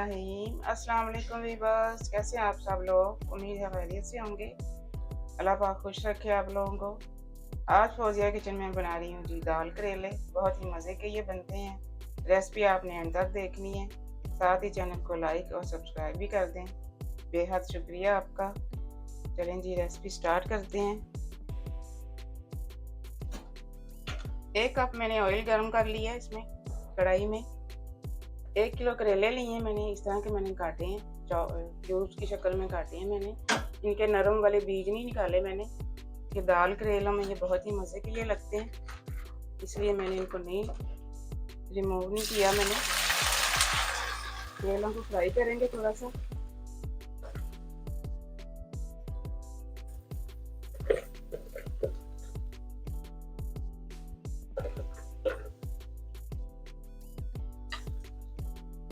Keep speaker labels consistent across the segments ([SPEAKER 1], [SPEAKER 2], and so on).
[SPEAKER 1] बिस्मिल्लाहिर्रहमानिर्रहीम। अस्सलाम वालेकुम वीवर्स, कैसे हैं आप सब लोग? उम्मीद है खैरियत से होंगे। अल्लाह पाक खुश रखे आप लोगों को। आज फौजिया किचन में बना रही हूँ जी दाल करेले। बहुत ही मज़े के ये बनते हैं। रेसिपी आपने अंत तक देखनी है। साथ ही चैनल को लाइक और सब्सक्राइब भी कर दें। बेहद शुक्रिया आपका। चलें जी रेसिपी स्टार्ट करते हैं। 1 कप मैंने ऑयल गर्म कर लिया है इसमें कढ़ाई में। 1 किलो करेले लिए हैं मैंने, इस तरह के मैंने काटे हैं, क्यूब्स की शक्ल में काटे हैं मैंने। इनके नरम वाले बीज नहीं निकाले मैंने। ये दाल करेलों में ये बहुत ही मज़े के लिए लगते हैं, इसलिए मैंने इनको नहीं रिमूव नहीं किया मैंने। करेलों को फ्राई करेंगे थोड़ा सा।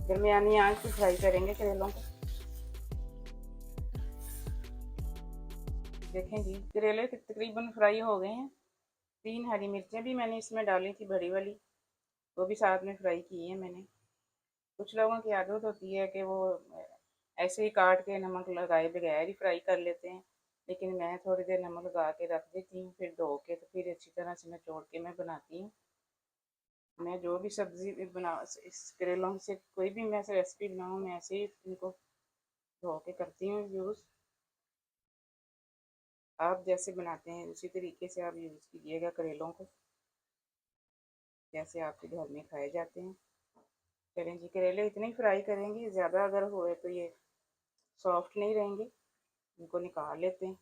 [SPEAKER 1] दरमियानी आंच पे फ्राई करेंगे करेलों को। देखें जी करेले तकरीबन फ्राई हो गए हैं। 3 हरी मिर्चें भी मैंने इसमें डाली थी, बड़ी वाली, वो भी साथ में फ्राई की है मैंने। कुछ लोगों की आदत होती है कि वो ऐसे ही काट के नमक लगाए बगैर ही फ्राई कर लेते हैं, लेकिन मैं थोड़ी देर नमक लगा के रख देती हूँ, फिर धो के तो फिर अच्छी तरह से निचोड़ के मैं बनाती हूँ। मैं जो भी सब्ज़ी बना इस करेलों से कोई भी मैं रेसिपी बनाऊँ, मैं ऐसे ही इनको धो के करती हूँ यूज़। आप जैसे बनाते हैं उसी तरीके से आप यूज़ कीजिएगा करेलों को, जैसे आपके घर में खाए जाते हैं। चलें जी करेले इतने ही फ्राई करेंगे, ज़्यादा अगर होए तो ये सॉफ्ट नहीं रहेंगे। इनको निकाल लेते हैं।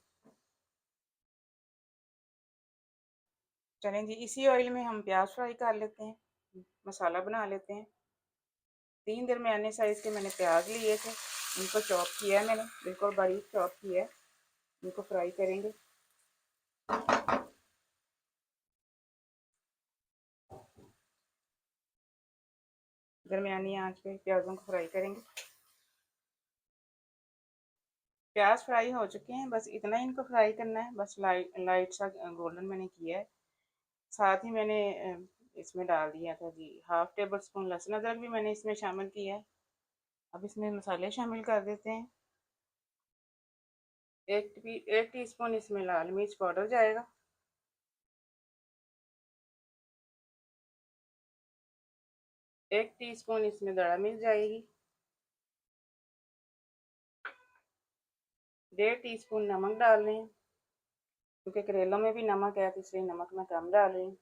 [SPEAKER 1] चलें जी इसी ऑयल में हम प्याज फ्राई कर लेते हैं, मसाला बना लेते हैं। 3 दरमियाने साइज़ के मैंने प्याज लिए थे, इनको चॉप किया है मैंने, बिल्कुल बारीक चॉप किया है। इनको फ्राई करेंगे। दरमियानी आंच पे प्याज़ों को फ्राई करेंगे। प्याज फ्राई हो चुके हैं, बस इतना ही इनको फ्राई करना है, बस लाइट सा गोल्डन मैंने किया है। साथ ही मैंने इसमें डाल दिया था जी 1/2 टेबल स्पून लहसुन अदरक भी मैंने इसमें शामिल किया है। अब इसमें मसाले शामिल कर देते हैं। 1 टीस्पून इसमें लाल मिर्च पाउडर जाएगा। 1 टीस्पून इसमें दड़ा मिर्च जाएगी। 1.5 टीस्पून नमक डाल लें, क्योंकि करेलों में भी नमक है तो इसलिए नमक मैं कम डाल रही हूँ।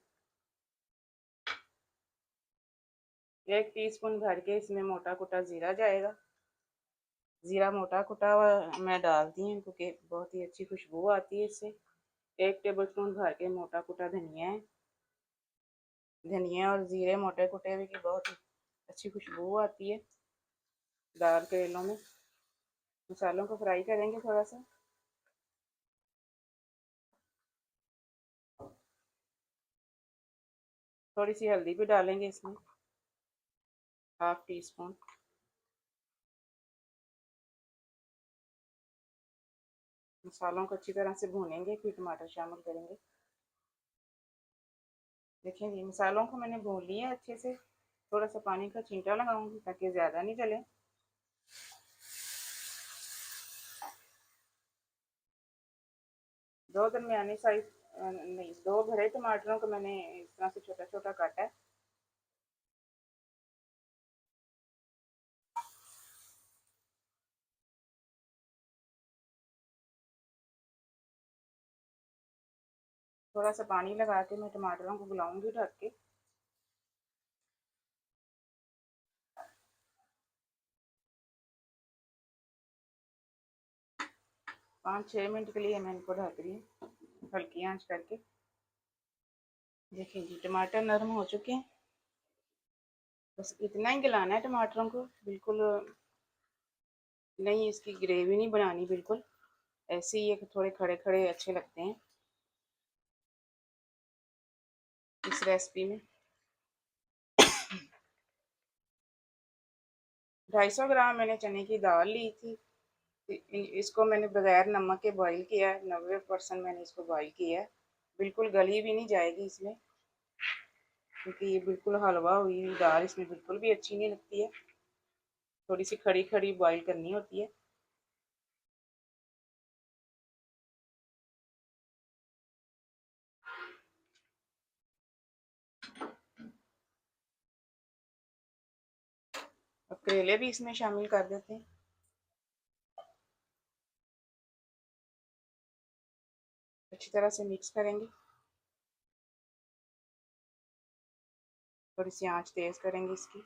[SPEAKER 1] 1 टीस्पून भर के इसमें मोटा कुटा ज़ीरा जाएगा। ज़ीरा मोटा कुटा हुआ मैं डालती हूँ क्योंकि बहुत ही अच्छी खुशबू आती है इससे। 1 टेबल स्पून भर के मोटा कुटा धनिया है। धनिया और ज़ीरे मोटे कुटे हुए की बहुत ही अच्छी खुशबू आती है दाल करेलों में। मसालों को फ्राई करेंगे थोड़ा सा। थोड़ी सी हल्दी भी डालेंगे इसमें, 1/2 टीस्पून। मसालों को अच्छी तरह से भूनेंगे, फिर टमाटर शामिल करेंगे। देखिए जी मसालों को मैंने भून लिया है अच्छे से। थोड़ा सा पानी का छींटा लगाऊंगी ताकि ज़्यादा नहीं जले। दो दरमियानी साइज नहीं, 2 भरे टमाटरों को मैंने इस तरह से छोटा छोटा काटा है। थोड़ा सा पानी लगा के मैं टमाटरों को गलाऊंगी ढक के। 5-6 मिनट के लिए मैं इनको ढक रही हूँ हल्की आंच करके। देखिए जी टमाटर नरम हो चुके हैं, बस इतना ही गलाना है टमाटरों को, बिल्कुल नहीं इसकी ग्रेवी नहीं बनानी, बिल्कुल ऐसे ही थोड़े खड़े खड़े अच्छे लगते हैं इस रेसिपी में। 250 ग्राम मैंने चने की दाल ली थी। इसको मैंने बगैर नमक के बॉईल किया है, 90% मैंने इसको बॉईल किया है। बिल्कुल गली भी नहीं जाएगी इसमें, क्योंकि ये बिल्कुल हलवा हुई दाल इसमें बिल्कुल भी अच्छी नहीं लगती है। थोड़ी सी खड़ी खड़ी बॉईल करनी होती है। अब करेले भी इसमें शामिल कर देते हैं। अच्छी तरह से मिक्स करेंगे। थोड़ी सी आंच तेज करेंगे इसकी।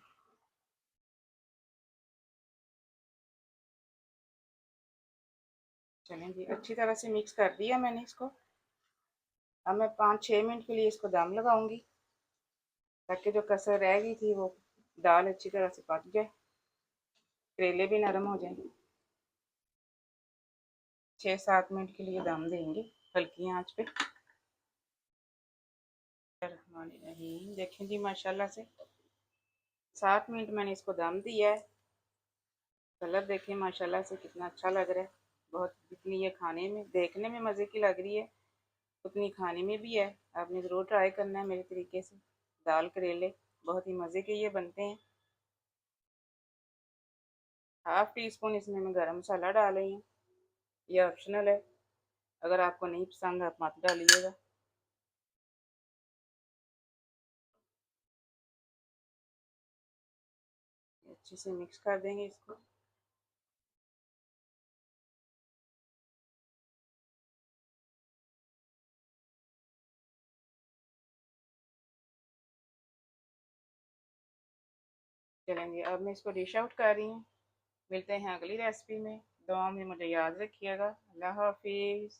[SPEAKER 1] चलें जी, अच्छी तरह से मिक्स कर दिया मैंने इसको। अब मैं 5-6 मिनट के लिए इसको दम लगाऊंगी, ताकि जो कसर रह गई थी वो दाल अच्छी तरह से पक जाए, करेले भी नरम हो जाएंगे। 6-7 मिनट के लिए दम देंगे हल्की आंच पे। देखें जी, माशाल्लाह से 7 मिनट मैंने इसको दम दिया है। कलर देखें माशाल्लाह से कितना अच्छा लग रहा है। बहुत, जितनी ये खाने में देखने में मज़े की लग रही है उतनी खाने में भी है। आपने ज़रूर ट्राई करना है मेरे तरीके से। दाल करेले बहुत ही मज़े के ये बनते हैं। 1/2 टीस्पून इसमें मैं गरम मसाला डाल रही हूँ, ये ऑप्शनल है, अगर आपको नहीं पसंद आप मत डालिएगा। अच्छे से मिक्स कर देंगे इसको। चलेंगे, अब मैं इसको डिश आउट कर रही हूँ। मिलते हैं अगली रेसिपी में। दुआ में मुझे याद रखिएगा। अल्लाह हाफिज़।